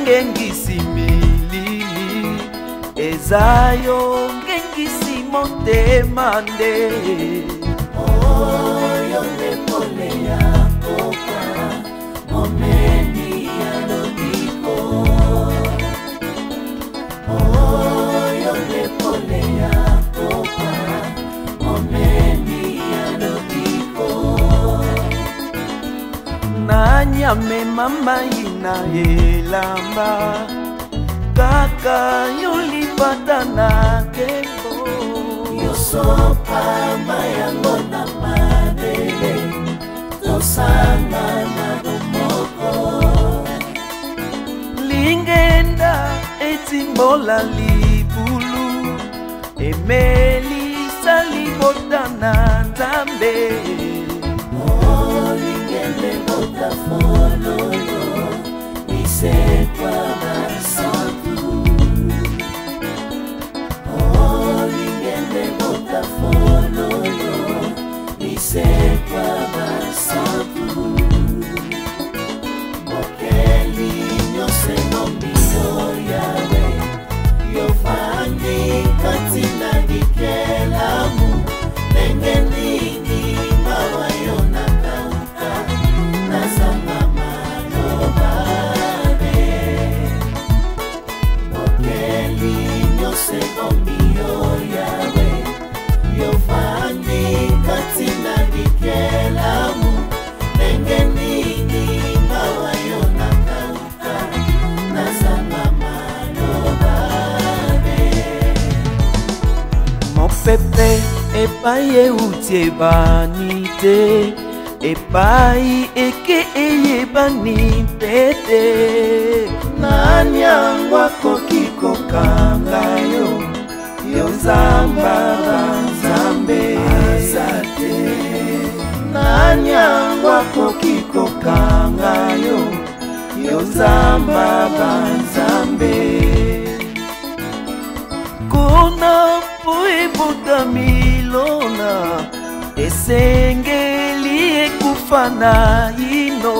ngengisi milili ezayo ngengisi motema nde oyo nde pole ya pokwa momeni ya lobiko oyo nde pole ya pokwa momeni ya lobiko nanyame mama ina elamba kaka yolipata na kembo yosopa mayango na mabele tosanga na bomoko lingenda etimbola libulu emelisa libota na nzambe lingende bota fololo isekwa basantu lingende bota fololo isekwa basantu bokeli nyose mombio yawe yofandi katina dikelamu nengenini mawayo nakauka nazanga malobane bokeli nyose mombio yawe yofandi katina dikelamu nengenini mawayo nakauka nazanga malobane mopepe epai euti ebani te epai eke eyebani pete nani yango akoki kokanga yo yo nzamba banzambe aza te nani yango akoki kokanga yo yo nzamba banzambe kuna po ebota milona esengeli ekufa na ino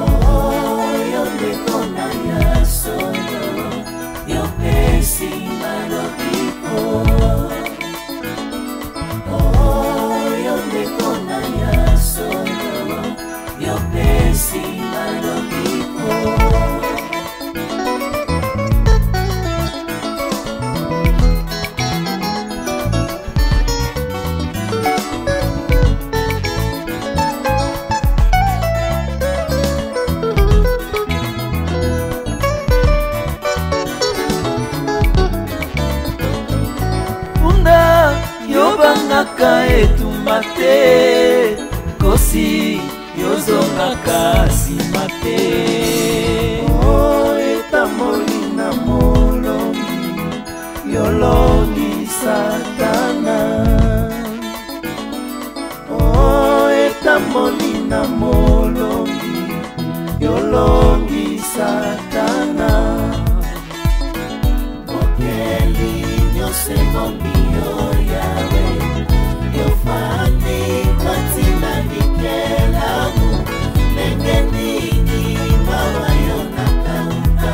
oyo ndekona ya solo yopesi malobiko oyo ndekona ya solo yopesi malobiko yobangaka etumba te kosi yozongaka nsima te etamboli na molongi yolongi satana etamboli na molongi yolongi satana bokeli nyose mombio yawe yofandi katina dikelamu nengenini mawayo nakauka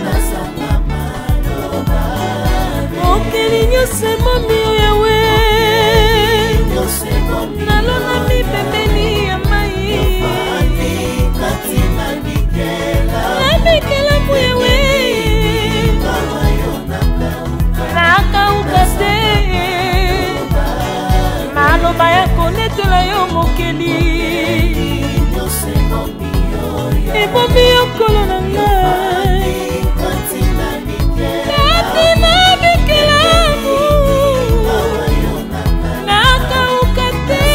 nazanga malobane mokeli nyose mombio yawe nalonami pembeni ya mai yofandi katina dikelamu nabikelamu yawe nakauka te maloba ya konetela yo mokeli ebomi yokolo na ngai katina bikelamu nakauka te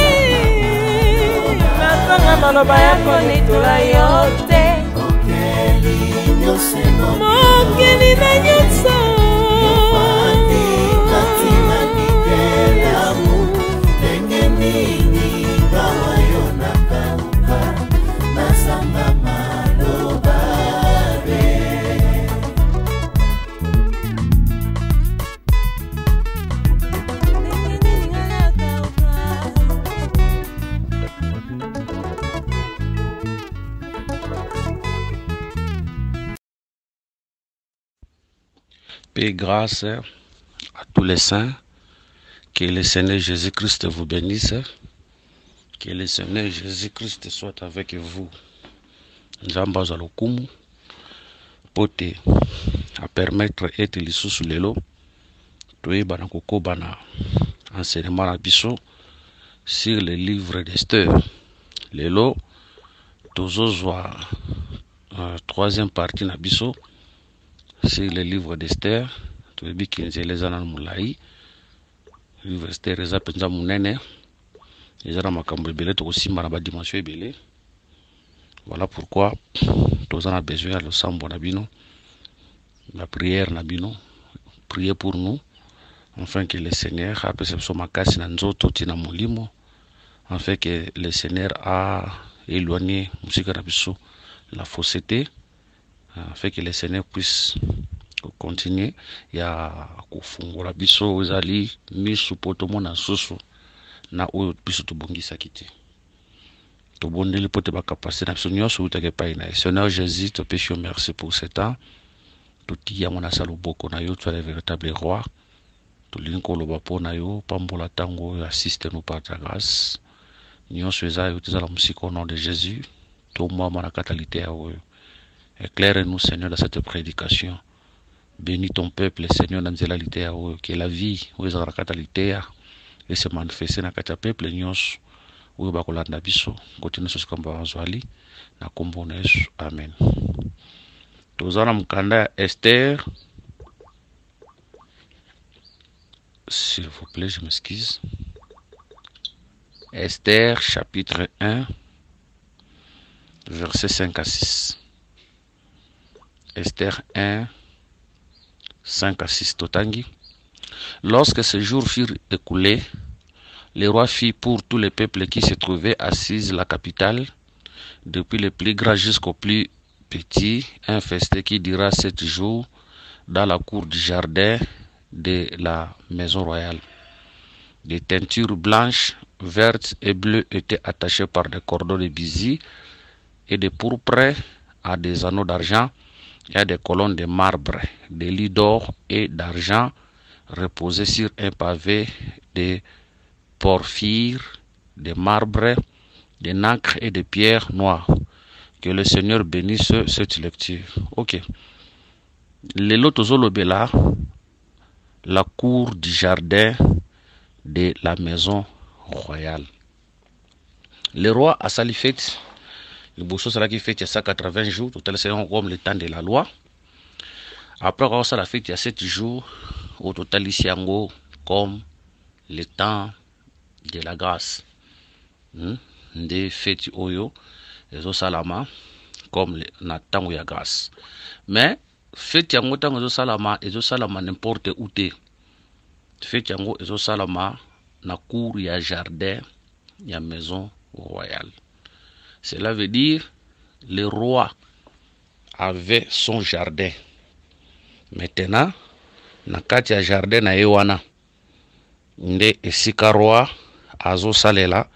nazanga maloba ya konetola yo te mokeli na nyonso Paix et grâce à tous les saints. Que le Seigneur Jésus-Christ vous bénisse. Que le Seigneur Jésus-Christ soit avec vous. Nzamba zalokumu pote à permettre et lisusu lelo toyeba na kokobana enseignement na biso sur le livre d'Esther. Lelo tozozwa troisième partie na biso sur le livre d'Esther. Toyebi kinzele zana mulai livre d'Esther eza penza munene eza na makambo ebele tokosimba na badimension ebele. Voilà pourquoi nous avons besoin de l'ensemble de la prière, prier pour nous, afin que le Seigneur a perception makasi na nzoto tina molimo, afin que le Seigneur a éloigné la fausseté, afin que le Seigneur puisse continuer ya kufungula biso ezali misu poto mona susu na oyo biso tobongisa kiti. Seigneur Jésus, te péchons merci pour ce temps. Tout y a mon asalo boko na yo, tu es le véritable roi. Tout l'inko lo bapo na yo, pambola tango, assiste-nous par ta grâce. Nyon sueza yo, tu es la musique au nom de Jésus. Tout moi, mon catalité à eux. Éclaire-nous, Seigneur, dans cette prédication. Bénis ton peuple, Seigneur, dans la lité à eux. Que la vie, où est la catalité, et se manifester dans le peuple, nyon. Oyo bakolanda biso continue sosi kamba bazwali na kombo na Yesu amen. Tozana mukanda Esther, s'il vous plaît, je m'excuse. Esther chapitre 1 verset 5 à 6. Esther 1 5 à 6 totangi. Lorsque ces jours furent écoulés, le roi fit pour tous les peuples qui se trouvaient assis la capitale, depuis le plus grand jusqu'au plus petit, un festin qui dura 7 jours dans la cour du jardin de la maison royale. Des teintures blanches, vertes et bleues étaient attachées par des cordons de bisis et de pourpre à des anneaux d'argent et à des colonnes de marbre, des lits d'or et d'argent reposés sur un pavé de porphyre, de marbre, de nacre et de pierres noires. Que le Seigneur bénisse cette lecture. Ok. Le lotozolobela, la cour du jardin de la maison royale. Le roi a sali fête. Le bosso sala qui fête il y a 180 jours. Total c'est comme le temps de la loi. Après avoir ça la fête il y a 7 jours. Au total ici comme le temps de la grâce. Des fêtes oyo ezo salama comme na tango ya grâce. Mais fête yango tango ezo salama n'importe où te. Fête yango ezo salama na cour ya jardin ya maison royale. Cela veut dire le roi avait son jardin. Maintenant na kati ya jardin na yewana nde esika roi azo salela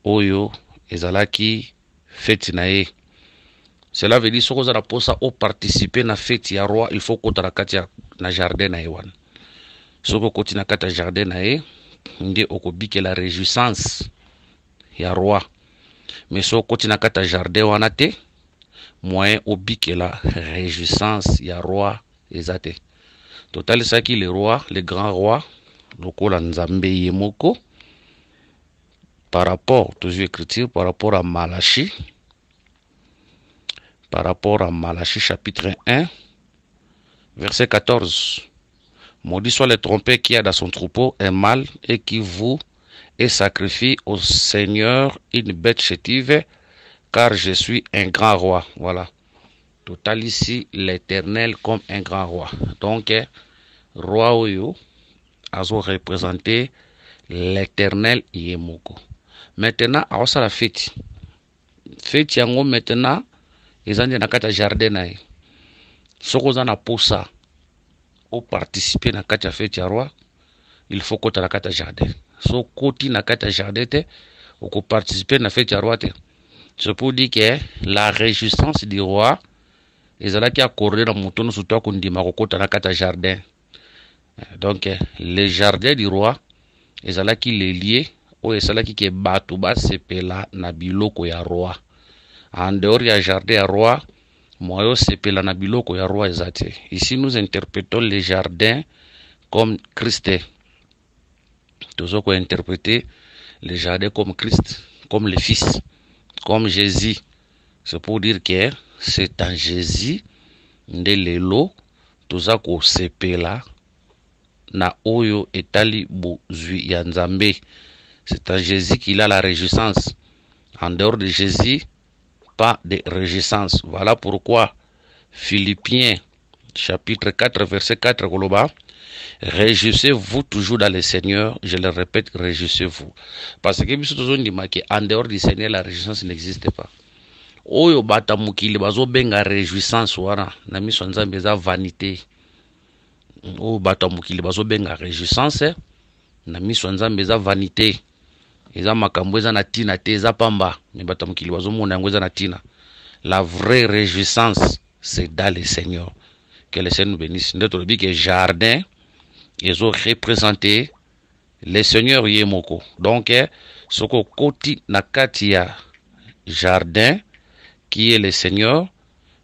oyo ezalaki fête na ye. Cela veut dire soko za na posa o participer na fête ya roi, il faut kota na kati ya na jardin na ye wana. Soko koti na kati ya jardin na ye nde okobike la réjouissance ya roi. Mais soko koti na kati ya jardin wana te moyen obike la réjouissance ya roi ezate. Total ça qui le roi, le grand roi lokola Nzambe yemoko. Par rapport, toujours écriture, par rapport à Malachi chapitre 1, verset 14. Maudit soit le trompeur qui a dans son troupeau un mâle et qui voue et sacrifie au Seigneur une bête chétive, car je suis un grand roi. Voilà. Total ici, l'Éternel comme un grand roi. Donc, roi Oyo a représenté l'Éternel Yemoko. Maintenant, à la fête. Fête yango maintenant, ils ont na kata jardin nae. Soko za na posa au participer na kata fête ya roi, il faut kota na kata jardin. So koti na kata jardin te, ou participer na fête ya roi te. C'est pour dire que la réjouissance du roi ezalaki accordé na moto no surtout akondima kokota na kata jardin. Donc le jardin du roi ezalaki les lieux oyo esalaki ke bato basepela na biloko ya roi. En dehors ya jardin ya roi, moyo sepela na biloko ya roi ezate. Ici nous interprétons le jardin comme Christ. Toujours qu'on interpréter le jardin comme Christ, comme le Fils, comme Jésus. C'est pour dire que c'est en Jésus nde lelo toza ko sepela na oyo etali bozwi ya Nzambe. C'est en Jésus qu'il a la réjouissance. En dehors de Jésus, pas de réjouissance. Voilà pourquoi Philippiens chapitre 4 verset 4 koloba, réjouissez-vous toujours dans le Seigneur. Je le répète, réjouissez-vous. Parce que biso tozondima ke en dehors du Seigneur la réjouissance n'existe pas. Oyo bata mukili bazo benga réjouissance wana na miso Nzambe eza vanité. Oyo bata mukili bazo benga réjouissance na miso Nzambe eza vanité. Eza makambo eza na tina te eza pamba, mais bata mukili bazo mona yango eza na tina. La vraie réjouissance c'est dans le Seigneur. Que le Seigneur nous bénisse. Nous dit que jardin ils ont représenté le Seigneur Yemoko. Donc ce qu'on koti na katia jardin qui est le Seigneur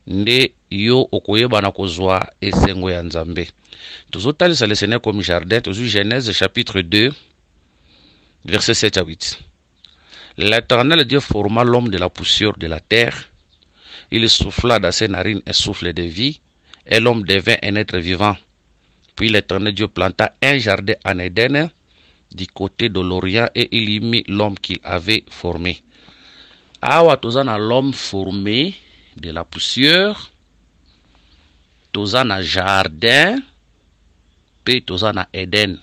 nde yo okoyeba na kozwa esengo ya Nzambe. Tozotalisa le Seigneur comme jardin. Tozo Genèse chapitre 2 verset 7 à 8. L'Éternel Dieu forma l'homme de la poussière de la terre. Il souffla dans ses narines un souffle de vie, et l'homme devint un être vivant. Puis l'Éternel Dieu planta un jardin en Éden, du côté de l'Orient, et il y mit l'homme qu'il avait formé. Awa tozana l'homme formé de la poussière, tozana jardin, puis tozana Éden,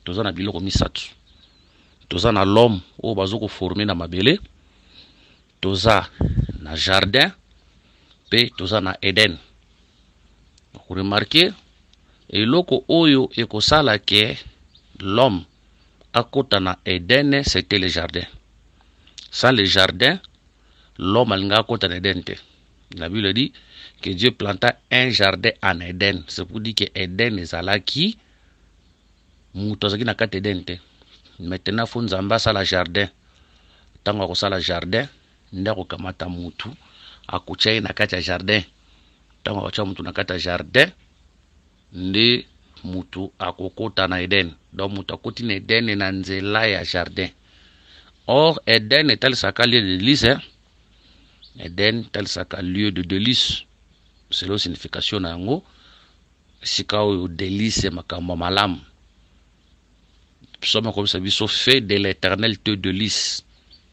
tozana biloko misatu. Tozana l'homme au bazoko formé na mabele, toza na jardin, puis tozana Éden. Vous remarquez, et loko oyo ekosala ke l'homme akota na Éden, c'était le jardin. Sans le jardin, l'homme alinga akota na Éden te. La Bible dit que Dieu planta un jardin en Éden. C'est pour dire que Éden ezalaki muto azaki na kati Éden te. Maintenant faut Nzamba sala jardin. Tango akosala jardin, ndako kamata mutu akuchai na kati ya jardin. Tango akacha mutu na kati ya jardin, nde mutu akokota na Éden. Donc mutu akoti na Éden na nzela ya jardin. Or Éden est tel saka lieu de délice. Éden tel saka lieu de délice. C'est la signification na yango. Sika oyo délice makambo malamu. Psaume comme ça, fait de l'Éternel te délice.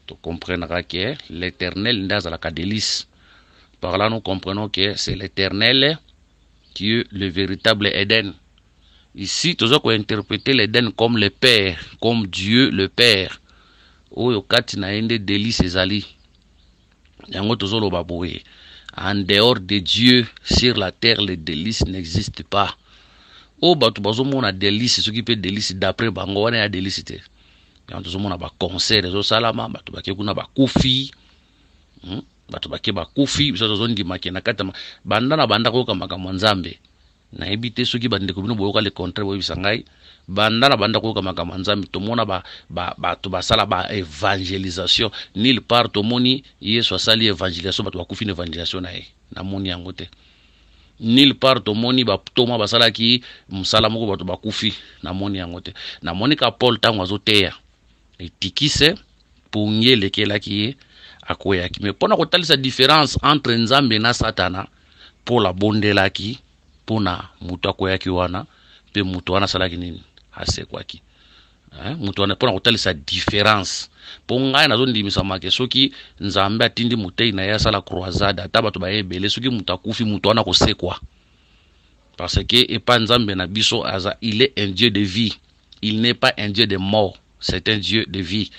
Tu comprendras que l'Éternel n'est pas la délice. Par là, nous comprenons que c'est l'Éternel qui est le véritable Éden. Ici, tu dois interpréter l'Éden comme le Père, comme Dieu le Père. Oyo kati na ende délice ezali. Yango tozolo baboué. En dehors de Dieu, sur la terre, les délices n'existent pas. Oh, bah, tu bazo mona délice, ce qui peut délice d'après bango wana ya délice te. Quand tu mona ba concert, zo salama, bah tu ba kuna ba kufi. Bah tu ba ke ba kufi, biso zo ndi makena kata banda na banda ko kama kama Nzambe. Na ebite soki bande ko bino boyoka le contraire bo bisangai. Banda na banda ko kama kama Nzambe to mona ba tu ba sala ba évangélisation, nulle part to moni Yesu asali évangélisation, ba tu ba kufi évangélisation na e. Na moni yango te. Nulle part to moni ba toma basala ki musala moko bato bakufi na moni yango te. Na moni ka Paul tango azoteya etikise punye lekela ki akoya ki. Mais pona kotalisa différence entre Nzambe na Satana pour la bondela ki pona mutu akoya ki wana pe mutu wana sala ki nini asekwa ki. Mutu wana pona kotalisa différence. Ponga na zondi misama ke soki Nzambe atindi mutei na ya sala croisade ata bato ba ebele soki mutakufi mutu wana kosekwa. Parce que et pas Nzambe na biso aza, il est un Dieu de vie. Il n'est pas un Dieu de mort, c'est un Dieu de vie.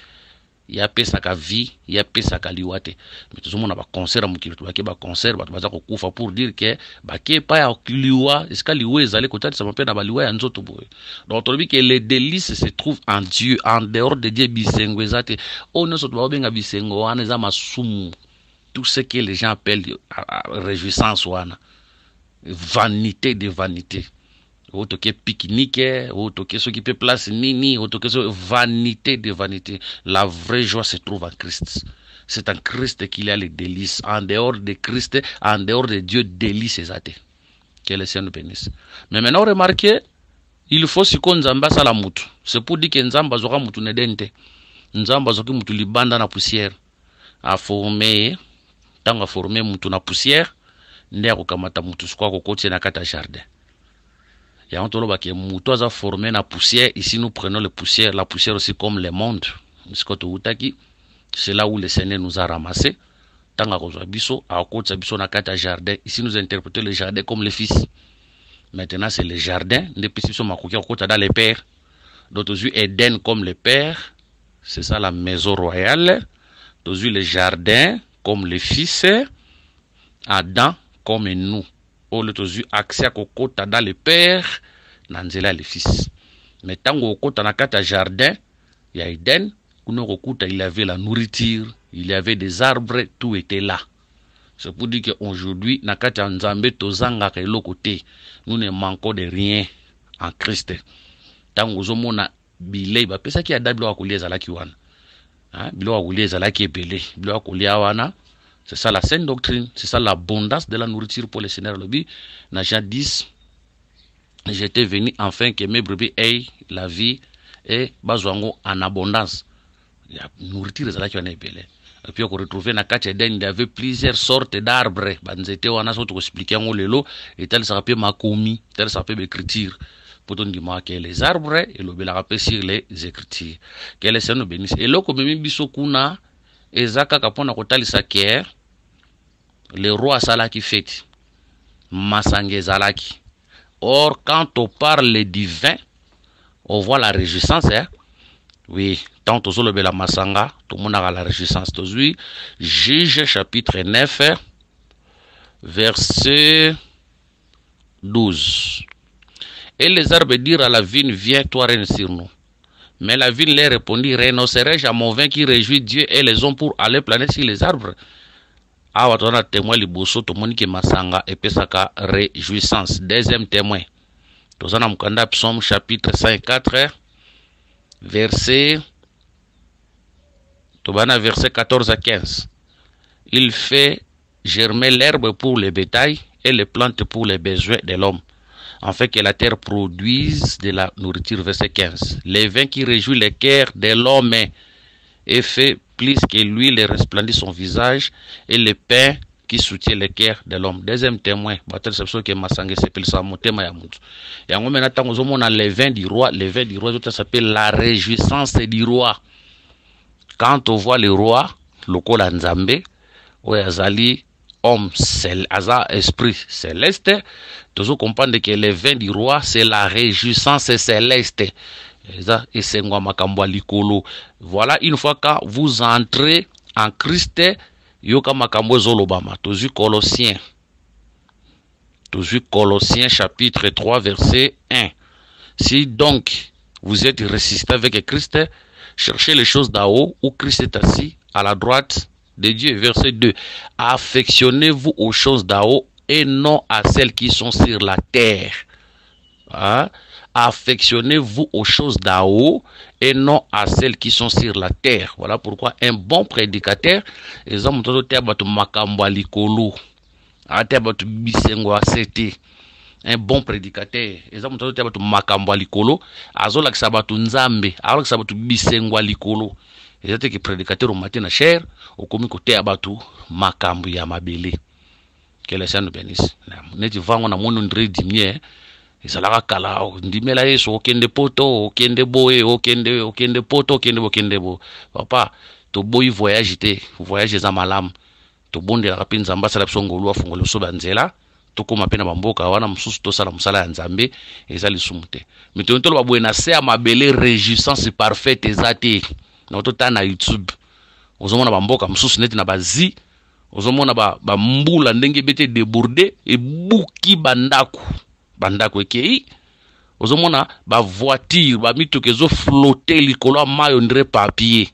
Il y a pesaka vie, il y a pesaka liwate. Mais tout le monde a ba concert mukili to ba ke ba concert ba baza ko kufa pour dire que ba ke pa ya liwa, est-ce que liwa ezale kotali ça m'appelle na ba liwa ya nzoto boye. Donc on dit que les délices se trouvent en Dieu, en dehors de Dieu bisengo ezate. On ne so to ba benga bisengo wana za masumu. tout ce que les gens appellent réjouissance wana. Vanité de vanité. Otoke pique-nique, otoke ce qui peut place nini, otoke vanité de vanité. La vraie joie se trouve en Christ. C'est en Christ qu'il y a les délices. En dehors de Christ, en dehors de Dieu, délices et athées. Que le Seigneur nous bénisse. Mais maintenant, remarquez, il faut si qu'on nzamba sala mutu. C'est pour dire que nzamba zoka mutu nedente. Nzamba zoki mutu libanda na poussière. A former, tant a former mutu na poussière, ndeko kamata mutu skwa kokoti na kata jardin. Et on tolo ba ke mutu a formé na poussière. Ici nous prenons la poussière aussi comme le monde. C'est là où le Seigneur nous a ramassés. Tant a kozwa biso, a kota biso na kata jardin. Ici nous interprétons le jardin comme le fils. Maintenant, c'est le jardin. Depuis que nous dans les pères. D'autres yeux, Éden comme le père. C'est ça la maison royale. D'autres yeux, le jardin comme le fils. Adam comme nous. D'autres yeux, accès à Kokota dans le père. Nanzela le fils. Mais tant que dans le jardin, il y a Éden. Il y avait la nourriture. Il y avait des arbres. Tout était là. C'est pour dire qu'aujourd'hui, Nakata Nzambe Tozanga Kelo côté, nous ne manquons de rien en Christ. Tant que nous avons bilé, c'est ça qui a d'abord à couler à la Kiwan. Bilo à couler à la Kébélé, bilo à couler à Wana. C'est ça la saine doctrine, c'est ça l'abondance de la nourriture pour les Seigneurs. Lobby, n'a Jean 10, j'étais venu afin que mes brebis aient la vie et bazouango en abondance. Il y a nourriture à la Kiwan Ebélé. Et puis on retrouve dans Eden, il y avait plusieurs sortes d'arbres. Banzete wana so to expliquer ngo lelo et tel ça peut makomi, tel ça peut écriture. Pour ton dire que les arbres et le bel rappel sur les écritures. Que les Seigneur nous bénisse. Et là comme même biso kuna ezaka kapona kotali saker le roi salaki fête. Masange zalaki. Or quand on parle du vin, on voit la réjouissance hein. Oui, tant aux le bela masanga, tout le monde a la réjouissance. Oui, Juge chapitre 9, verset 12. Et les arbres dirent à la vigne, viens, toi, règne sur nous. Mais la vigne leur répondit, renoncerai-je à mon vin qui réjouit Dieu et les hommes pour aller planer sur les arbres? Ah, on a témoin les bosso, tout le monde qui masanga et pesaka réjouissance. Deuxième témoin. Tous en Mukanda, psaume chapitre 54. Verset 14 à 15. Il fait germer l'herbe pour le bétail et les plantes pour les besoins de l'homme, afin que la terre produise de la nourriture. Verset 15. Les vins qui réjouissent le cœur de l'homme et fait plus que l'huile resplendit son visage et le pain qui soutient le cœur de l'homme. Deuxième témoin, les vins du roi, ça s'appelle la réjouissance du roi. Quand on voit le roi, le Kola Nzambe, où Azali, homme, esprit céleste, toujours comprendre que les vins du roi, c'est la réjouissance céleste. Voilà, une fois que vous entrez en Christ, Yoka makambo zolobama, toujours Colossiens chapitre 3 verset 1. Si donc vous êtes ressuscité avec Christ, cherchez les choses d'en haut où Christ est assis à la droite de Dieu. Verset 2. Affectionnez-vous aux choses d'en haut et non à celles qui sont sur la terre. Hein? Affectionnez-vous aux choses d'en haut et non à celles qui sont sur la terre. Voilà pourquoi un bon prédicateur, un bon prédicateur, prédicateur au matin cher, au commis côté abatu makambu ya mabele. Que le Seigneur nous bénisse. Neti vango na mono ndre dimie. Ezalaka kala ndimela yeso okende poto okende boye okende poto okende bo papa to boy voyage te voyage za malamu to bonde la kapinza ambasala bisongolo afungolo so banzela to koma pena bamboka wana mususu to sala musala ya Nzambe ezali sumute mitontolo babwe na se amabele réjouissance parfaite ezate na to tana YouTube ozomona bamboka mususu neti na bazi ozomona ba mbula ndenge bete déborder e buki bandako ekei ozomona ba voiture ba mituke zo flotter likolo mayo ndre papier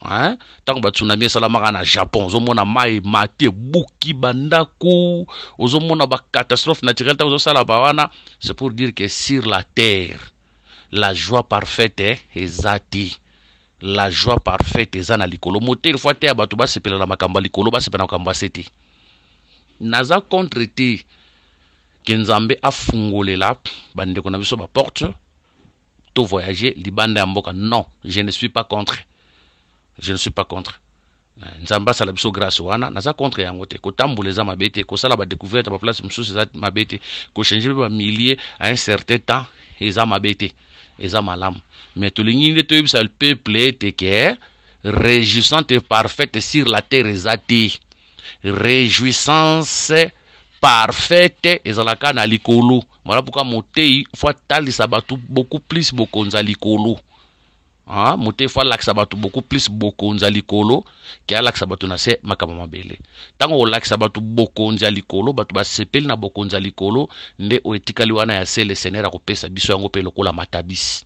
hein tant ba tsunami salamaka na Japon ozomona mai mate buki bandako ozomona ba catastrophe naturelle tant ozosala ba wana c'est pour dire que sur la terre la joie parfaite est ezati la joie parfaite eza na likolo moteur fois te abatu ba sepela na makamba likolo ba sepela na makamba seti naza contre te que Nzambe afungolela bandeko na biso ba porte to voyager libanda ya mboka. Non, je ne suis pas contre. Je ne suis pas contre. Nzamba sala biso grâce wana naza contre yango te ko tambuleza mabete ko sala ba découverte ba place mususu za mabete ko changer ba milliers à un certain temps eza mabete eza malam mais to lingi to yebisa le peuple te que réjouissante et parfaite sur la terre ezati réjouissance parfaite ezalaka na likolo. Voilà pourquoi motei faut talisa batu beaucoup plus bokonza likolo. Ah, motei faut laksa batu beaucoup plus bokonza likolo ke laksa batu na se makama mabele. Tango o laksa batu bokonza likolo batu ba sepeli na bokonza likolo nde o etikali wana ya se le Seigneur akopesa biso yango pe lokola matabisi.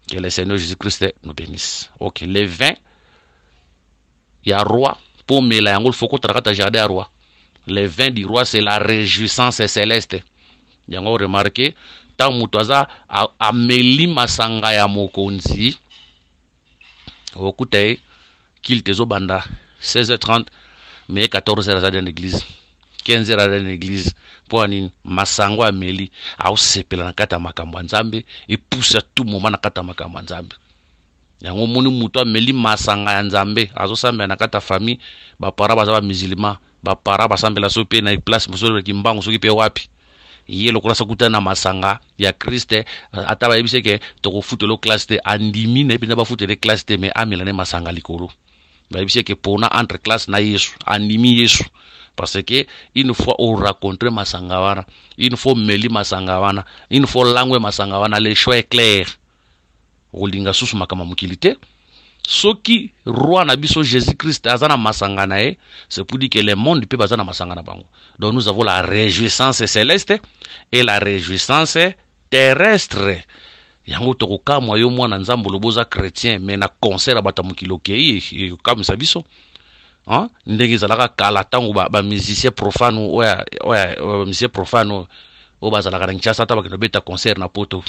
Que le Seigneur Jésus-Christ nous bénisse. OK, les 20 ya roi pour mela yango faut ko trakata jardin ya roi. Les vins du roi, c'est la réjouissance céleste. Yango remarqué, tant mutoza ameli masanga ya mokonzi. Okute qu'il tezo banda 16h30 mais 14h dans l'église. 15h dans l'église. Pour une masango ameli au sepela na kata makambo nzambe et pousse à tout moment na kata makambo nzambe. Yango moni muto ameli masanga ya nzambe azo samba na kata famille ba para ba musulman ba para basambela so pe na place musolo kimbango soki pe wapi ye lokola sakuta na masanga ya Christ ataba yebise ke to ko futelo classe te andimi na bina ba futelo classe te mais amela ne masanga likolo ba yebise ke pona entre classe na Yesu andimi Yesu parce que une fois on rencontre masanga wana une fois meli masanga wana une fois langue masanga wana le choix est clair olinga susu makama mukilité. Soki roi na biso Jésus-Christ azana masanga nae, c'est pour dire que le monde peut bazana masanga na bango. Donc nous avons la réjouissance céleste et la réjouissance terrestre. Yango to ka moyo mwana nzambo loboza chrétien mais na concert abata mukilokei comme ça biso. Hein? Ndenge zalaka kala tango ba musicien profane oya musicien profane o bazalaka na Kinshasa ta ba kinobeta concert na poto.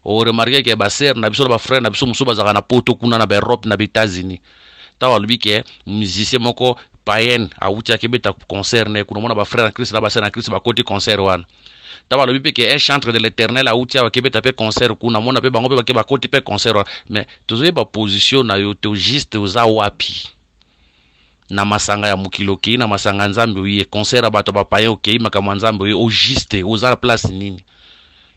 O remarqué que ba sœur na biso ba frère na biso muso bazaka na poto kuna na ba Europe na ba États-Unis. Ta walubi ke musicien moko païen a uti akebeta concert ne kuna mona ba frère na Christ na ba sœur na Christ ba côté concert wana. Ta walubi ke un chantre de l'Éternel a uti akebeta pe concert kuna mona pe bango pe ba ke ba côté pe concert wana. Mais tozoye ba position na yo to juste oza wapi. Na masanga ya mukiloki na masanga nzambe wiye concert abato ba païen OK makama nzambe wiye au juste oza place nini.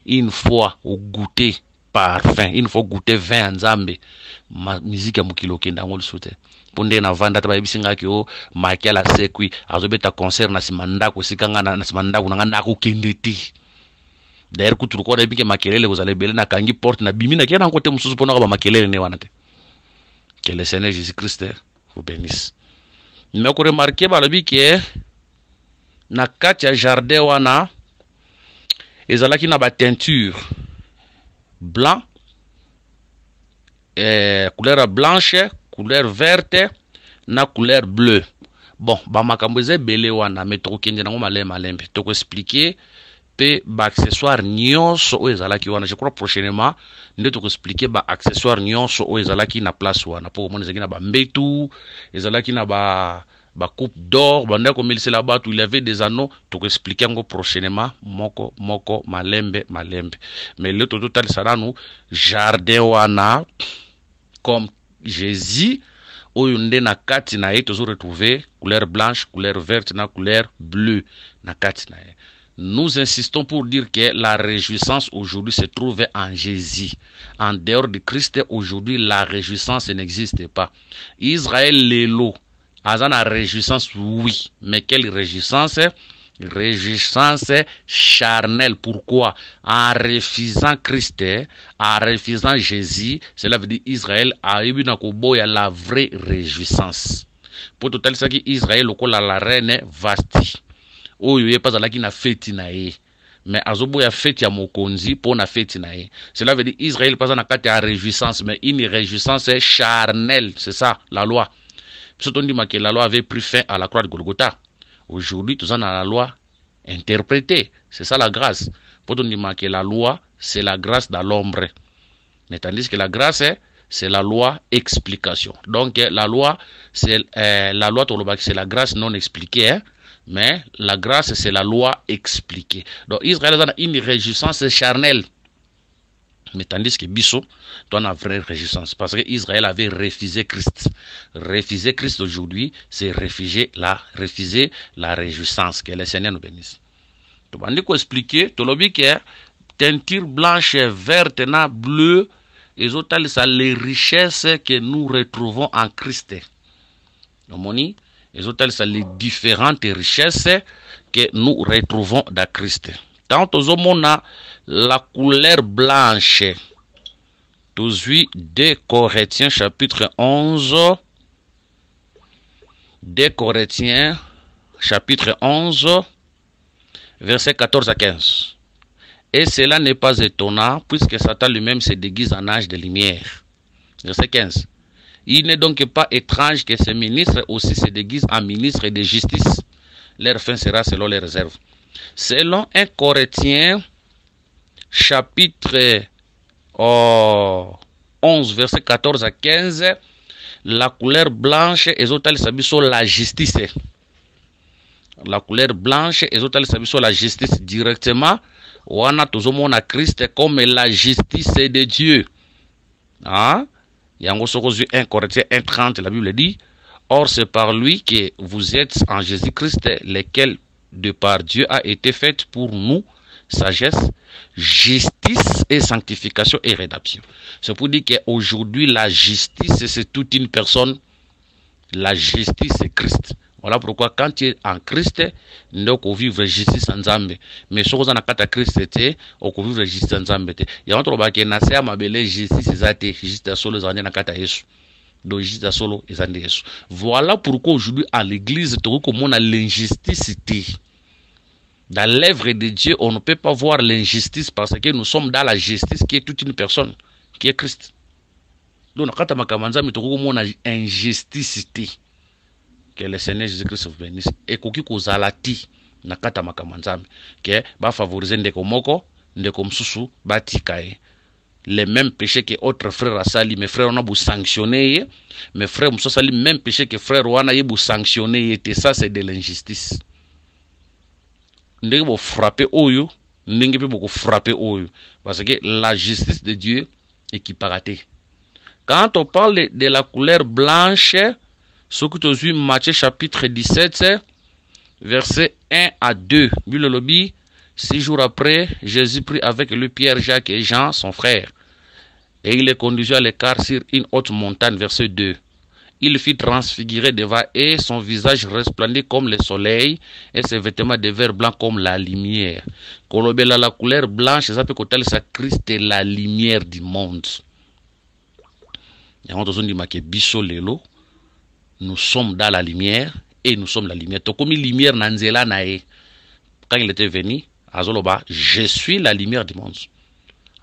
Une fois au goûter parfum, une fois goûter vin nzambe, ma musique ya mukiloki ndango lusote. Ponde na vanda taba bisinga ki o makia la sekwi azobeta concert na simanda ko sikanga na simanda kuna na ko kendeti. D'ailleurs ku turuko na bike makelele vous allez bele na kangi porte na bimi na kena kote mususu pona ba makelele ne wana te. Que le Seigneur Jésus-Christ vous bénisse. Mais ko remarquer ba lobi ke na kati ya jardin wana ezalaki na ba teinture blanc, couleur blanche, couleur verte, na couleur bleue. Bon, ba makambo eze belé wana mais to kende nango malembe to ko expliquer pe ba accessoire nyonso o ezalaki wana. Je crois prochainement nde to ko expliquer ba accessoire nyonso o ezalaki na place wana po mona ezalaki na ba mbetu ezalaki na ba coupe d'or banda ko milise la batu il avait des anneaux to ko expliquer ngo prochainement moko malembe mais le total saranu jardin wana comme Jésus oyo nde na kati na ye tozo retrouver couleur blanche, couleur verte na couleur bleue na kati na ye. Nous insistons pour dire que la réjouissance aujourd'hui se trouve en Jésus. En dehors de Christ aujourd'hui la réjouissance n'existe pas. Israël lelo azana réjouissance oui, mais quelle réjouissance? Réjouissance charnelle. Pourquoi? En refusant Christ, en refusant Jésus, cela veut dire Israël a eu la vraie réjouissance. Pour tout ça qui Israël la reine vasti. Oh, il n'y a pas la qui na fête na ye. mais azobo ya fête ya mokonzi pour na fête na ye. Cela veut dire Israël pas na kati ya réjouissance, mais une réjouissance charnelle, c'est ça la loi. Surtout on dit que la loi avait pris fin à la croix de Golgotha. Aujourd'hui tout ça dans la loi interprétée, c'est ça la grâce. Pour on dit que la loi c'est la grâce dans l'ombre, mais tandis que la grâce c'est la loi explication. Donc la loi c'est la grâce non expliquée, hein? Mais la grâce, c'est la loi expliquée. Donc, Israël a une réjouissance charnelle. Mais tandis que Bissot, tu as une vraie réjouissance. Parce que Israël avait refusé Christ. Refuser Christ aujourd'hui, c'est refuser la réjouissance. Que le Seigneur nous bénisse. Tu vas nous expliquer, tu l'as dit que teinture blanche, verte, bleue, et autres, c'est les richesses que nous retrouvons en Christ. Donc, les autres, c'est les différentes richesses que nous retrouvons dans Christ. Tant au monde la couleur blanche, tous 2 Corinthiens chapitre 11, 2 Corinthiens chapitre 11, versets 14 à 15. Et cela n'est pas étonnant, puisque Satan lui-même se déguise en ange de lumière. Verset 15. Il n'est donc pas étrange que ces ministres aussi se déguisent en ministres de justice. Leur fin sera selon les réserves. Selon 1 Corinthiens, chapitre 11, verset 14 à 15, la couleur blanche, et autres s'habillent sur la justice. La couleur blanche, et autres s'habillent sur la justice directement. On a toujours mon Christ comme la justice de Dieu. Hein? 1 Corinthiens 1:30, la Bible dit, or c'est par lui que vous êtes en Jésus-Christ, lequel de par Dieu a été fait pour nous sagesse, justice et sanctification et rédemption. C'est pour dire qu'aujourd'hui la justice c'est toute une personne, la justice c'est Christ. Voilà pourquoi quand tu es en Christ, nous pouvons vivre justice en Zambé. Mais si vous êtes en Christ, on peut vivre justice en Zambé. Il y a un truc qui est nassé à ma belle justice, c'est justice solo, les années na kata Yesu. Donc justice solo, les années Yesu. Voilà pourquoi aujourd'hui à l'église, tu vois comment on a l'injustice. Dans l'œuvre de Dieu, on ne peut pas voir l'injustice parce que nous sommes dans la justice qui est toute une personne, qui est Christ. Donc, quand on a injustice, que le Seigneur Jésus-Christ vous bénisse. Et koki kozalati na kata makamanzami que va favoriser ndeko moko ndeko msusu batikae les mêmes péchés que autres frères a sali. Mes frères on a beau sanctionner, mes frères mso sali même péché que frères wana ye beau sanctionner, et ça c'est de l'injustice. Ndenge bo frapper oyo ndenge pe beaucoup frapper oyo parce que la justice de Dieu est qui paraté. Quand on parle de la couleur blanche, ce que tu as vu, Matthieu chapitre 17, versets 1 à 2. Bible lobby, 6 jours après, Jésus prit avec lui Pierre, Jacques et Jean, son frère. Et il les conduisit à l'écart sur une haute montagne, verset 2. Il fit transfigurer devant eux, son visage resplendit comme le soleil, et ses vêtements devinrent blancs comme la lumière. Kolobela la couleur blanche, ça peut côté sa Christ est la lumière du monde. Et on dit que biso lelo. Nous sommes dans la lumière et nous sommes la lumière. Comme lumière nanzela nae. Quand il était venu, Azoloba, je suis la lumière du monde.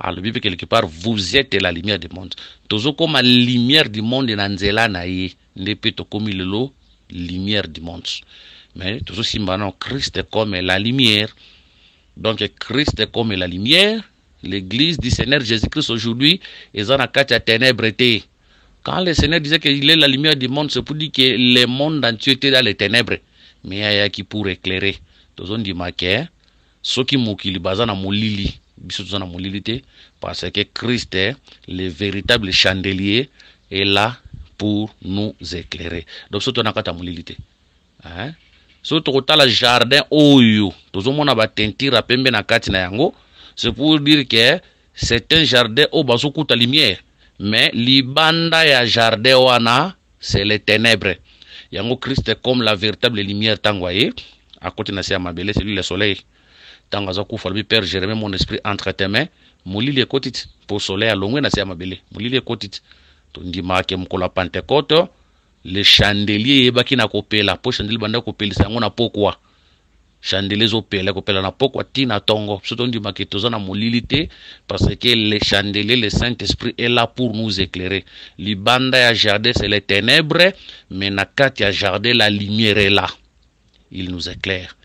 Alors, le Bible quelque part, vous êtes la lumière du monde. Toujours comme la lumière du monde nanzela nae, ne peut comme le lumière du monde. Mais toujours si maintenant Christ est comme la lumière. Donc Christ est comme la lumière. L'église du Seigneur Jésus-Christ aujourd'hui est en quatre ténèbres. Quand le Seigneur disait qu'il est la lumière du monde, c'est pour dire que le monde entier était dans les ténèbres. Mais il y a qui pour éclairer. Tous on dit que ceux qui moukili bazana moulili, bisous moulilité, parce que Christ est le véritable chandelier est là pour nous éclairer. Donc surtout on a moulilité. Hein? Surtout au le jardin oyo, tous on a teinture à pembe na kati na yango, c'est pour dire que c'est un jardin au basoku ta lumière. Mais libanda ya jardin wana c'est les ténèbres. Yango Christ est comme la véritable lumière tangwaye. À côté na mabele c'est lui le soleil. Tangaza ku falbi Père Jérémie mon esprit entre tes mains. Mouli le kotit pour soleil à longwe na mabele. Mouli le kotit. Tondi ma ke mkola Pentecôte le chandelier yebaki na kopela po chandelier banda kopelisa ngo na pokwa. chandeliers au pele ko pela na pokwa tina tongo surtout ndi maketoza na molilité parce que les chandeliers le Saint-Esprit est là pour nous éclairer. Libanda ya jardin c'est les ténèbres, mais na kati ya jardin la lumière est là. Il nous éclaire.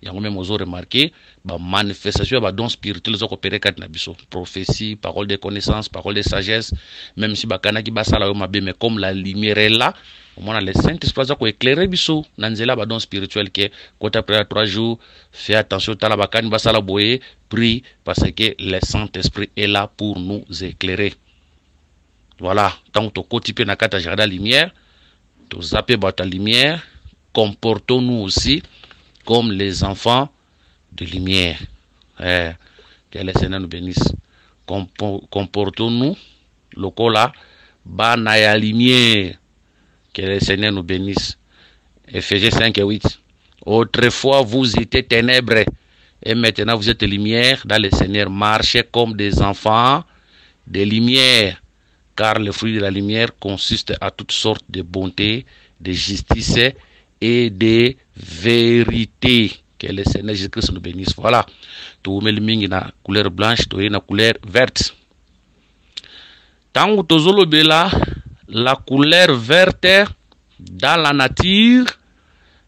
Yango même ozo remarqué ba manifestation ba don spirituel zo opérer kat na biso, prophétie, parole de connaissance, parole de sagesse, même si bakana ki basala yo mabe, mais comme la lumière est là, au moins le Saint-Esprit za ko éclairer biso na nzela ba don spirituel que quand après 3 jours, fais attention tala bakani basala boye, prie parce que le Saint-Esprit est là pour nous éclairer. Voilà, tant to kotipe na kata jardin lumière, to zappe ba ta lumière, comportons-nous aussi comme les enfants de lumière. Que le Seigneur nous bénisse. Comportons-nous, le cola, banaya lumière. Que le Seigneur nous bénisse. Éphésiens 5 et 8. Autrefois, vous étiez ténèbres, et maintenant vous êtes lumière dans le Seigneur. Marchez comme des enfants de lumière, car le fruit de la lumière consiste à toutes sortes de bonté, de justice et de vérité. Que le Seigneur Jésus-Christ nous bénisse. Voilà. Tout le monde na couleur blanche, tout na couleur verte. Tant que la couleur verte dans la nature,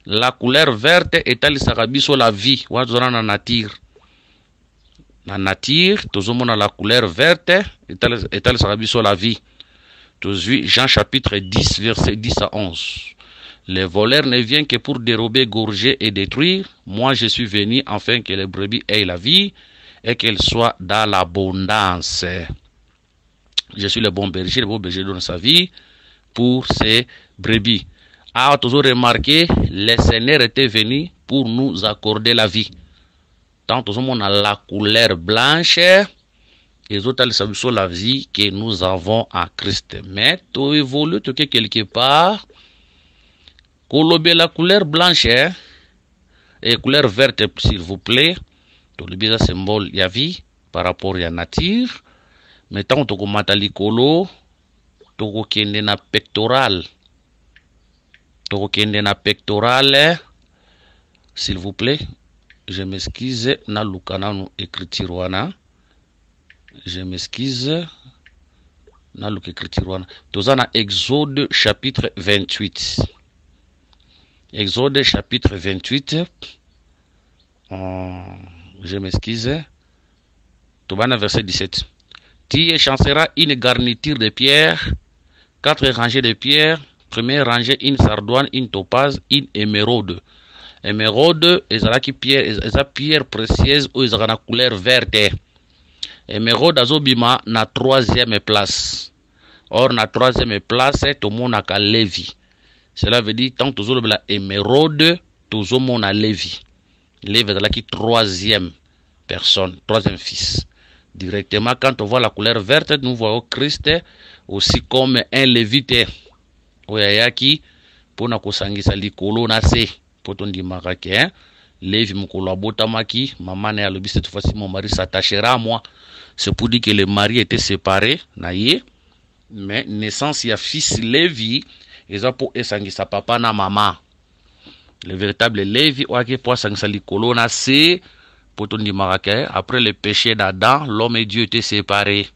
la couleur verte est sur la vie. Dans la nature. La nature, tout le monde la couleur verte est sur la vie. Jean chapitre 10, verset 10 à 11. Les voleurs ne viennent que pour dérober, gorger et détruire. Moi, je suis venu afin que les brebis aient la vie et qu'elles soient dans l'abondance. Je suis le bon berger donne sa vie pour ses brebis. Ah, toujours remarqué, le Seigneur était venu pour nous accorder la vie. Tant que on a la couleur blanche, les autres sont la vie que nous avons en Christ. Mais tu évolues quelque part. Kolobé la couleur blanche et couleur verte, s'il vous plaît. Tolobé la symbole ya vie par rapport à la nature. Mais tant que tu likolo, tu kende na pectoral. Tu kende na pectoral, s'il vous plaît. Je m'excuse na lukana no écriture wana. Je m'excuse na luk écriture wana. Tozana Exode chapitre 28. Exode chapitre 28. Je m'excuse. Tobana verset 17. Tu échanceras une garniture de pierre, 4 rangées de pierres. Première rangée, une sardoine, une topaze, une émeraude. Émeraude, pierre précieuse ou la couleur verte. Émeraude azobima na 3e place. Or na 3e place, tout le monde a Lévi. Cela veut dire tant toujours la émeraude, toujours mon a Lévi. Lévi est là qui 3e personne, 3e fils. Directement, quand on voit la couleur verte, nous voyons Christ aussi comme un lévite. Oyayaki, pour na kosangisa likolo na se, pour ton dimarake, Lévi mukolo abotamaki, maman ne alobi cette fois-ci mon mari s'attachera à moi. C'est pour dire que le mari était séparé, naïe, mais naissance y a fils Lévi, ils ont pour esangisa papa na maman. Le véritable Lévi, ouake pour sangisa likolo na se, pour ton dimarake, après le péché d'Adam, l'homme et Dieu étaient séparés.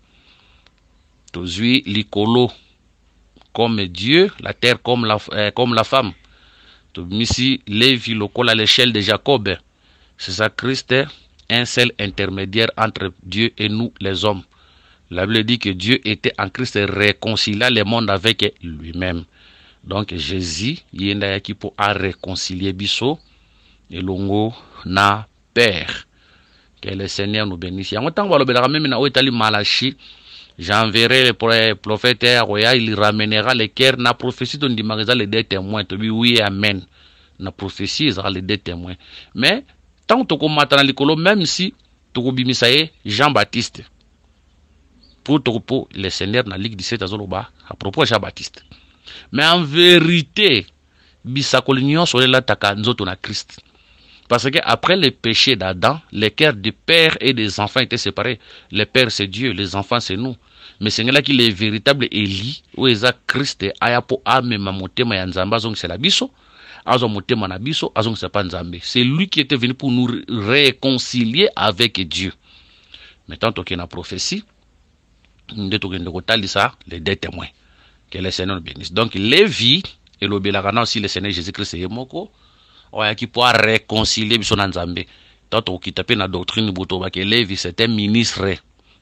Tozui likolo comme Dieu, la terre comme la femme. Misi Lévi local à l'échelle de Jacob. C'est ça Christ, un seul intermédiaire entre Dieu et nous les hommes. La Bible dit que Dieu était en Christ réconciliant le monde avec lui-même. Donc Jésus, il y a qui pour réconcilier biso et longo na Père. Que le Seigneur nous bénisse. En tant que même na Otali Malachi, j'enverrai le prophète, il ramènera les cœurs. Na prophétie, on dit les 2 témoins. Oui, amen. Na prophétie, il y aura les 2 témoins. Mais, tant que tu combattras l'écolo, même si tu as Jean-Baptiste, pour le Seigneur, dans la Ligue 17 à propos de Jean-Baptiste. Mais en vérité, Bissakolignon sur la takanzoto na Christ. Parce qu'après le péché d'Adam, les cœurs du père et des enfants étaient séparés. Le père c'est Dieu, les enfants c'est nous. Mais c'est là qu'il est véritable Élie, où il y a Christ, ayapo ame mamotema ya nzamba zong c'est la biso. azo motema na biso azo ngisa pa nzambe. C'est lui qui était venu pour nous réconcilier avec Dieu. Maintenant toke na prophétie nde tokende kotalisa les deux témoins. Que le Seigneur nous bénisse. Donc Lévi et l'obélakana aussi le Seigneur Jésus-Christ yemoko oya qui pourra réconcilier biso na nzambe. Tant okita pe na doctrine boto ba que Lévi c'était ministre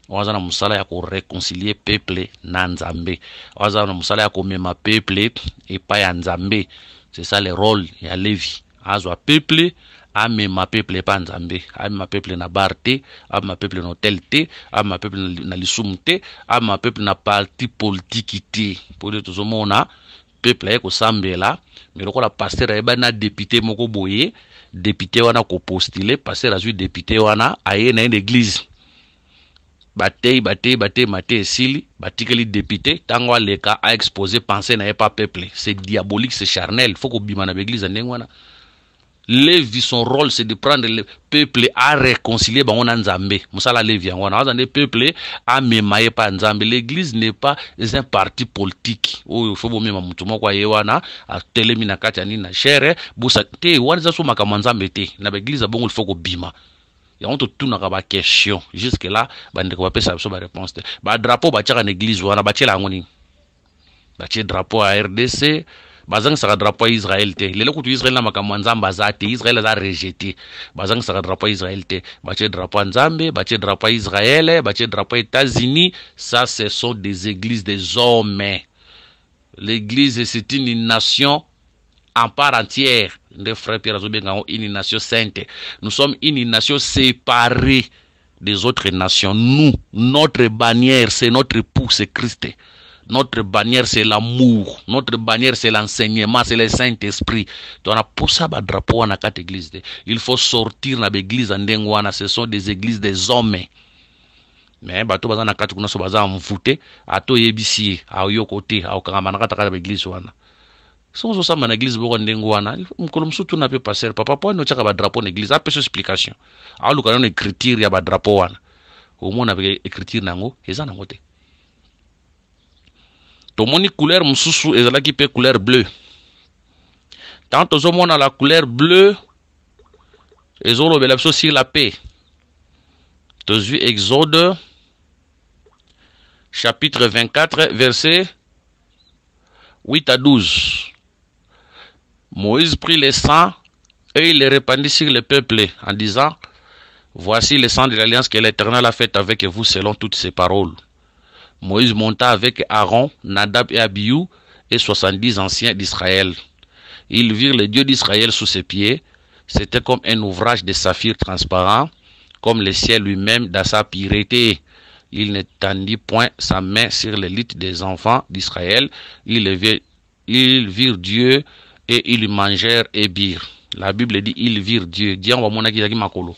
waza na musala ya ko réconcilier peuple na nzambe. Waza na musala ya ko mema peuple et pas ya nzambe. C'est ça le rôle ya Lévi. Azwa peuple a mema peuple pa nzambe. A mema peuple na barte, a mema peuple na telte, a mema peuple na lisumte, a mema peuple na parti politique te. Pour de tout mona peuple ko sambela, mais le la pasteur eba na député moko boye, député wana ko postuler, pasteur azui député wana aye na une église. Batei mate sili batikeli député tango leka a exposé penser na pas peuple. C'est diabolique, c'est charnel. Faut ko bima na l'église ndengwana. Lévi son rôle c'est de prendre le peuple à réconcilier bango na nzambe. Musala Lévi ngwana azande peuple a memaye pa nzambe. L'église n'est pas un parti politique. Oh faut bo mema mutu moko yewana a telemi na kati ani na chere busa te wana za so makama nzambe te. Na l'église bongo il faut ko bima. Il y a tout na question jusque là bande ko pesa so ba réponse te ba drapeau ba tchaka na église wana ba tchela ngoni ba tche drapeau à RDC bazang saka drapeau à Israël te lelo kutu Israël na makamwa nzamba zate Israël a rejeté bazang saka drapeau à Israël te ba tche drapeau à nzambe ba tche drapeau à Israël ba tche drapeau aux États-Unis. Ça ce sont des églises des hommes. L'église c'est une nation en part entière. Les frères Pierre Azobenga, une nation sainte. Nous sommes une nation séparée des autres nations. Nous, notre bannière, c'est notre époux, c'est Christ. Notre bannière, c'est l'amour. Notre bannière, c'est l'enseignement, c'est le Saint-Esprit. Donc, on a pour ça un drapeau dans quatre églises. Il faut sortir dans l'église en Dengwana. Ce sont des églises des hommes. Mais bato baza na kati kuna so baza mvute ato yebisi a yo côté a okanga na kata l'église wana. Sans ça, mon église, vous avez un surtout n'a pas passé. Papa, pourquoi nous avons un drapeau d'église? Après cette explication. Alors, nous avons écriture, il y a un drapeau. Au moins, on a écriture, et ça, on a été. Tout le monde couleur, moussou, et là qui peut couleur bleue. Tant que on a la couleur bleue, et on a sur la paix. Tu as vu Exode, chapitre 24, verset 8 à 12. Moïse prit le sang et il le répandit sur le peuple en disant: voici le sang de l'alliance que l'Éternel a faite avec vous selon toutes ses paroles. Moïse monta avec Aaron, Nadab et Abihu et 70 anciens d'Israël. Ils virent le Dieu d'Israël sous ses pieds. C'était comme un ouvrage de saphir transparent, comme le ciel lui-même dans sa pureté. Il ne tendit point sa main sur l'élite des enfants d'Israël. Ils virent Dieu et ils mangèrent et birent. La Bible dit ils virent Dieu. Dieu on va montrer qu'il y a makolo.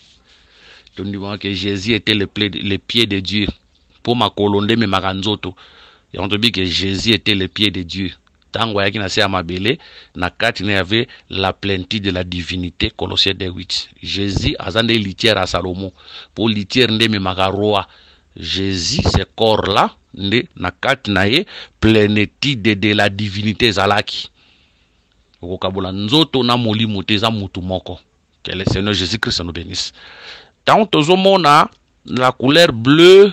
Donc dit que Jésus était le pied de Dieu. Pour makolo ndeme makanzoto. Et on te dit que Jésus était le pied de Dieu. Tango yaki na se amabele na kati ne avait la plénitude de la divinité. Colossiens 2:8. Jésus azande litière à Salomon. Pour litière ndeme makaroa. Jésus ce corps là nde na kati na ye plénitude de la divinité zalaki. Okabula nzoto na molimo te za mutu moko. Que le Seigneur Jésus-Christ nous bénisse. Tant tozomona la couleur bleue,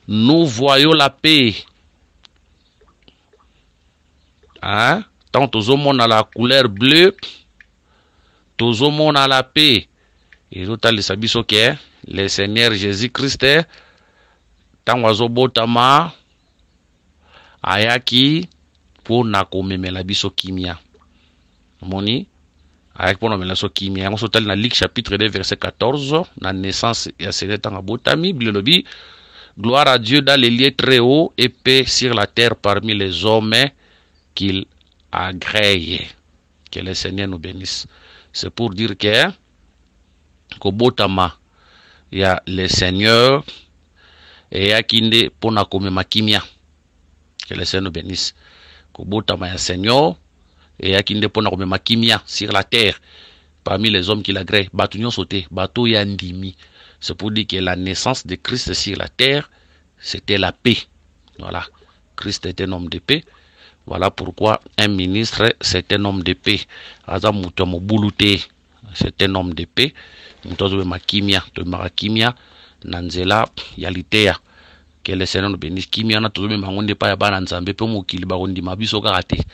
nous voyons la paix. Hein? Tant tozomona la couleur bleue, tozomona la paix. Et l'autre le sabiso que le Seigneur Jésus-Christ tant wazobotama ayaki pour na komemela biso kimia. Moni ayaki pour na so kimia. On s'otal na Luc chapitre 2 verset 14 na naissance ya Seigneur botami bilobi gloire à Dieu dans les lieux très hauts et paix sur la terre parmi les hommes qu'il agrée. Que le Seigneur nous bénisse. C'est pour dire que Kobotama il y a le Seigneur et yakinde pour na komema kimia. Que le Seigneur nous bénisse. Kobotama ya Seigneur et yakinde pour na komema kimia sur la terre parmi les hommes qui l'agréent. Batunyo sauté, bato yandimi. C'est pour dire que la naissance de Christ sur la terre, c'était la paix. Voilà. Christ était un homme de paix. Voilà pourquoi un ministre, c'est un homme de paix. Aza muto mobulute, c'est un homme de paix. Muto zo makimia, to makimia nanzela yalitea. Que le Seigneur nous bénisse. Kimia na to mangonde pa ya bana nzambe pe mokili ba gondi mabiso kate.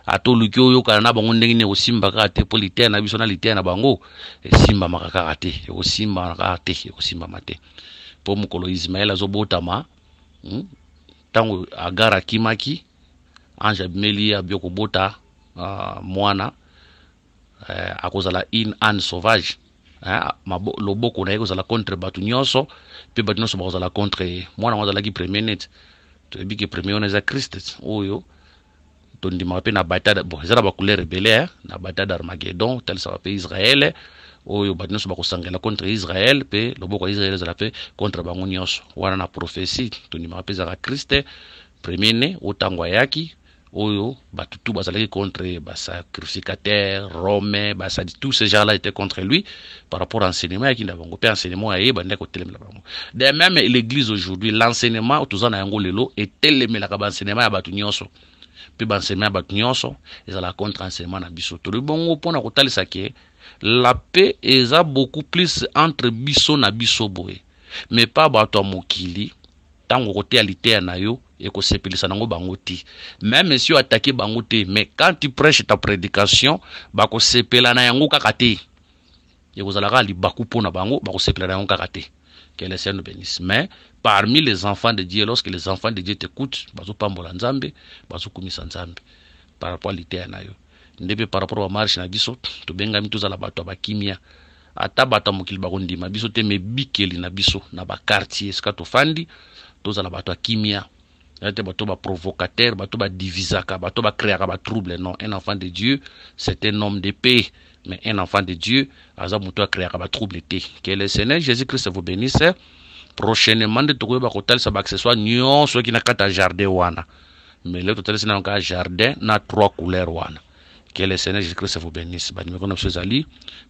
Ato lukyo yo kana na bangonde ngine osimba kate politea na biso na litea na bango. Simba makaka kate, yo simba kate, yo simba mate. Po mukolo Ismaël azobotama. Tango agara kimaki anja bimeli abioko bota mwana akozala in an sauvage loboko na ekozala contre batu nyonso pe batu nyonso bakozala contre mwana wazalaki premier net toyebi ke premier on eza Christ oyo tondima pe na bataille bon ezala ba couleur rebelle na bataille d'Armageddon tel ça va pe Israël oyo batu nyonso bakosangela contre Israël pe loboko ya Israël ezala pe contre bango nyonso wana na prophétie tondima pe ezala Christ premier né otango yaki oyo batutu bazalaki contre sacrificateur romain tous ces gens là étaient contre lui par rapport à l'enseignement yaki na bango pe enseignement aye bande ko telemela bango de même l'église aujourd'hui l'enseignement tozana yango lelo etelemela ka enseignement ya batu nyonso pe enseignement ya batu nyonso ezala contre enseignement na biso to bongo pona ko talisa ke la paix eza beaucoup plus entre biso na biso boye mais pas bato mokili tango kote alite na yo et que c'est nango bangoti même si tu attaques bangoti mais quand tu prêches ta prédication bako sepela na yango kakate et vous allez li baku pona bango bako sepela na yango kakate que le Seigneur nous bénisse mais parmi les enfants de Dieu lorsque les enfants de Dieu t'écoutent bazo pambola nzambe bazo kumisa nzambe par rapport à l'ité na yo ndebe par rapport à marche na biso to benga mitu za la bato bakimia ata bato mokili bakondima biso te me bikeli na biso na ba quartier ska to fandi to za la bato kimia. Bato ba provocateur, bato ba divisaka, bato ba créaka ba trouble. Non, un enfant de Dieu, c'est un homme de paix. Mais un enfant de Dieu, azamuto créaka ba trouble. Que le Seigneur Jésus-Christ vous bénisse. Prochainement, de trouver ba hotel sa ba accessoire nyon ceux qui n'a qu'à jardin wana. Mais le total c'est un jardin na 3 couleurs wana. Que le Seigneur Jésus-Christ vous bénisse. Ba numéro 9 Ali,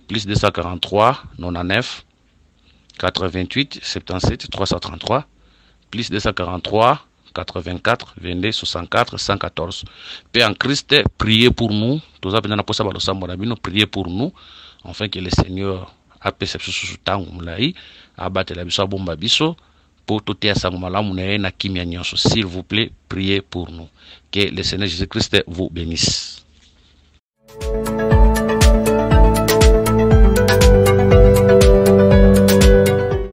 plus 243 99 88 77 333 plus 243 84 22 64 114. Père en Christ, priez pour nous. Tous les gens priez pour nous, afin que le Seigneur a perception sous temps abattre la biso bomba biso pour tout à na kimia nyonso. S'il vous plaît, priez pour nous. Que le Seigneur Jésus-Christ vous bénisse.